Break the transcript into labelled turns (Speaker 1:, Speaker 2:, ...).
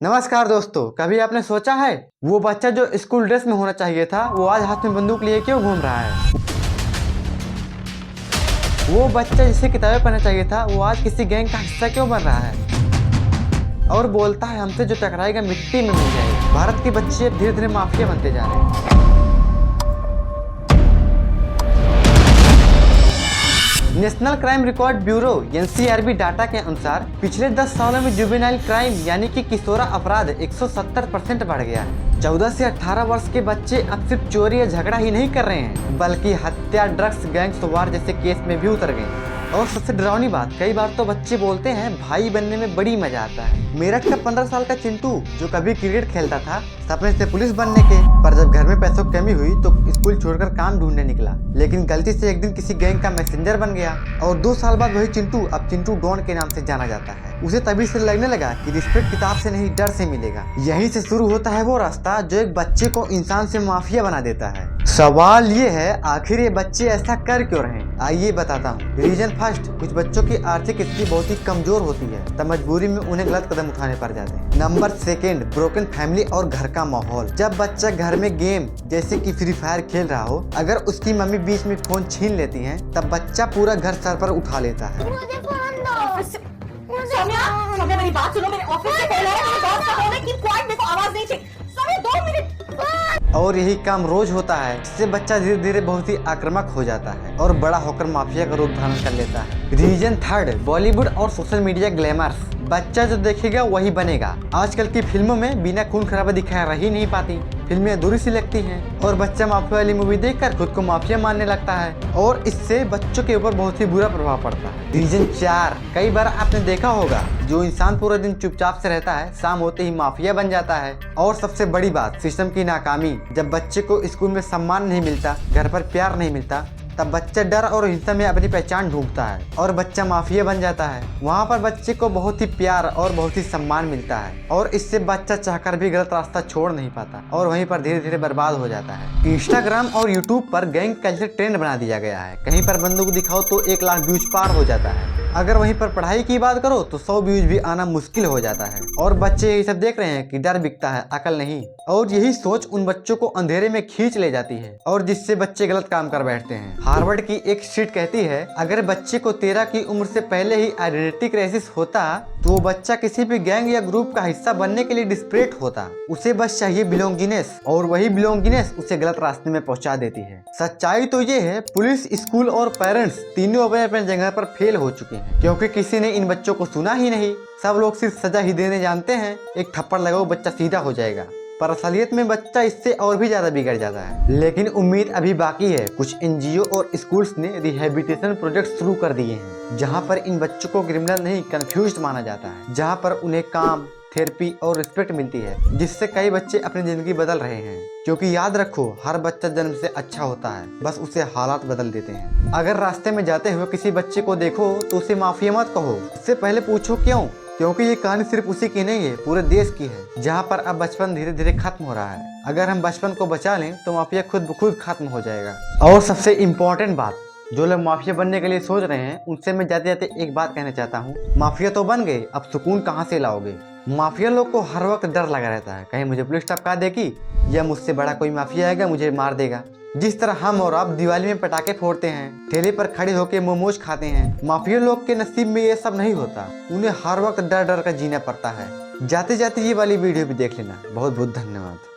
Speaker 1: नमस्कार दोस्तों, कभी आपने सोचा है वो बच्चा जो स्कूल ड्रेस में होना चाहिए था वो आज हाथ में बंदूक लिए क्यों घूम रहा है? वो बच्चा जिसे किताबें पढ़ना चाहिए था वो आज किसी गैंग का हिस्सा क्यों बन रहा है और बोलता है हमसे जो टकराएगा मिट्टी में मिल जाएगा। भारत के बच्चे अब धीरे धीरे माफिया बनते जा रहे हैं। National crime record bureau (NCRB) data के अनुसार पिछले 10 सालों में जुवेनाइल क्राइम यानी कि किशोरा अपराध 170% बढ़ गया है। 14 से 18 वर्ष के बच्चे अब सिर्फ चोरी या झगड़ा ही नहीं कर रहे हैं बल्कि हत्या, ड्रग्स, गैंग्स वार जैसे केस में भी उतर गए हैं। और सबसे डरावनी बात, कई बार तो बच्चे बोलते हैं भाई बनने में बड़ी मजा आता है। मेरठ का 15 साल का चिंटू जो कभी क्रिकेट खेलता था सपने से पुलिस बनने के, पर जब घर में पैसों की कमी हुई तो स्कूल छोड़कर काम ढूंढने निकला, लेकिन गलती से एक दिन किसी गैंग का मैसेंजर बन गया और 2 साल बाद वही चिंटू अब चिंटू डॉन के नाम से जाना जाता है। उसे तभी से लगने लगा कि रिस्पेक्ट किताब से नहीं डर से मिलेगा। यहीं से शुरू होता है वो रास्ता जो एक बच्चे को इंसान से माफिया बना देता है। सवाल ये है आखिर ये बच्चे ऐसा कर क्यों रहे हैं? आइए बताता हूँ। रीजन फर्स्ट, कुछ बच्चों की आर्थिक स्थिति बहुत ही कमजोर होती है तब मजबूरी में उन्हें गलत कदम उठाने पड़ जाते हैं। नंबर सेकेंड, ब्रोकन फैमिली और घर का माहौल। जब बच्चा घर में गेम जैसे कि फ्री फायर खेल रहा हो, अगर उसकी मम्मी बीच में फोन छीन लेती है तब बच्चा पूरा घर सर पर उठा लेता है।
Speaker 2: सौम्या, मेरी बात सुनो। मेरे ऑफिस से कॉल आ रहा है, मेरे बॉस का कॉल है कि क्वाइट, मेरे को आवाज नहीं चाहिए। सौम्या 2 मिनट।
Speaker 1: और यही काम रोज होता है जिससे बच्चा धीरे धीरे बहुत ही आक्रामक हो जाता है और बड़ा होकर माफिया का रूप धारण कर लेता है। रीजन थर्ड, बॉलीवुड और सोशल मीडिया ग्लैमर्स। बच्चा जो देखेगा वही बनेगा। आजकल की फिल्मों में बिना खून खराबा दिखाया रह नहीं पाती, फिल्में अधूरी सी लगती हैं और बच्चा माफिया वाली मूवी देखकर खुद को माफिया मानने लगता है और इससे बच्चों के ऊपर बहुत ही बुरा प्रभाव पड़ता है। रीजन 4, कई बार आपने देखा होगा जो इंसान पूरा दिन चुपचाप से रहता है शाम होते ही माफिया बन जाता है। और सबसे बड़ी बात, सिस्टम की नाकामी। जब बच्चे को स्कूल में सम्मान नहीं मिलता, घर पर प्यार नहीं मिलता, तब बच्चा डर और हिंसा में अपनी पहचान ढूंढता है और बच्चा माफिया बन जाता है। वहाँ पर बच्चे को बहुत ही प्यार और बहुत ही सम्मान मिलता है और इससे बच्चा चाहकर भी गलत रास्ता छोड़ नहीं पाता और वहीं पर धीरे धीरे बर्बाद हो जाता है। इंस्टाग्राम और यूट्यूब पर गैंग कल्चर ट्रेंड बना दिया गया है। कहीं पर बंदूक दिखाओ तो 1 लाख व्यूज पार हो जाता है। अगर वहीं पर पढ़ाई की बात करो तो 100 व्यूज भी आना मुश्किल हो जाता है और बच्चे यही सब देख रहे हैं कि डर बिकता है, अकल नहीं। और यही सोच उन बच्चों को अंधेरे में खींच ले जाती है और जिससे बच्चे गलत काम कर बैठते हैं। हार्वर्ड की एक शीट कहती है अगर बच्चे को 13 की उम्र से पहले ही आइडेंटिटी क्राइसिस होता तो वो बच्चा किसी भी गैंग या ग्रुप का हिस्सा बनने के लिए डिस्परेट होता। उसे बस चाहिए बिलोंगिनेस और वही बिलोंगिनेस उसे गलत रास्ते में पहुंचा देती है। सच्चाई तो ये है, पुलिस, स्कूल और पेरेंट्स तीनों अपने अपने जगह पर फेल हो चुके हैं क्योंकि किसी ने इन बच्चों को सुना ही नहीं। सब लोग सिर्फ सजा ही देने जानते हैं, एक थप्पड़ लगाओ बच्चा सीधा हो जाएगा, पर असलियत में बच्चा इससे और भी ज्यादा बिगड़ जाता है। लेकिन उम्मीद अभी बाकी है। कुछ NGO और स्कूल्स ने रिहेबिलिटेशन प्रोजेक्ट शुरू कर दिए हैं जहां पर इन बच्चों को क्रिमिनल नहीं कंफ्यूज्ड माना जाता है, जहां पर उन्हें काम, थेरेपी और रिस्पेक्ट मिलती है, जिससे कई बच्चे अपनी जिंदगी बदल रहे हैं। क्योंकि याद रखो, हर बच्चा जन्म से अच्छा होता है, बस उसे हालात बदल देते हैं। अगर रास्ते में जाते हुए किसी बच्चे को देखो तो उसे माफिया मत कहो, उससे पहले पूछो क्यों, क्योंकि ये कहानी सिर्फ उसी की नहीं है, पूरे देश की है जहाँ पर अब बचपन धीरे धीरे खत्म हो रहा है। अगर हम बचपन को बचा लें तो माफिया खुद ब खुद खत्म हो जाएगा। और सबसे इम्पोर्टेंट बात, जो लोग माफिया बनने के लिए सोच रहे हैं उनसे मैं जाते जाते एक बात कहना चाहता हूँ, माफिया तो बन गए, अब सुकून कहाँ से लाओगे? माफिया लोग को हर वक्त डर लगा रहता है, कहीं मुझे पुलिस टपका देगी या मुझसे बड़ा कोई माफिया आएगा मुझे मार देगा। जिस तरह हम और आप दिवाली में पटाखे फोड़ते हैं, ठेले पर खड़े होकर मोमोज खाते हैं, माफिया लोग के नसीब में ये सब नहीं होता। उन्हें हर वक्त डर डर कर जीना पड़ता है। जाते जाते ये वाली वीडियो भी देख लेना। बहुत बहुत धन्यवाद।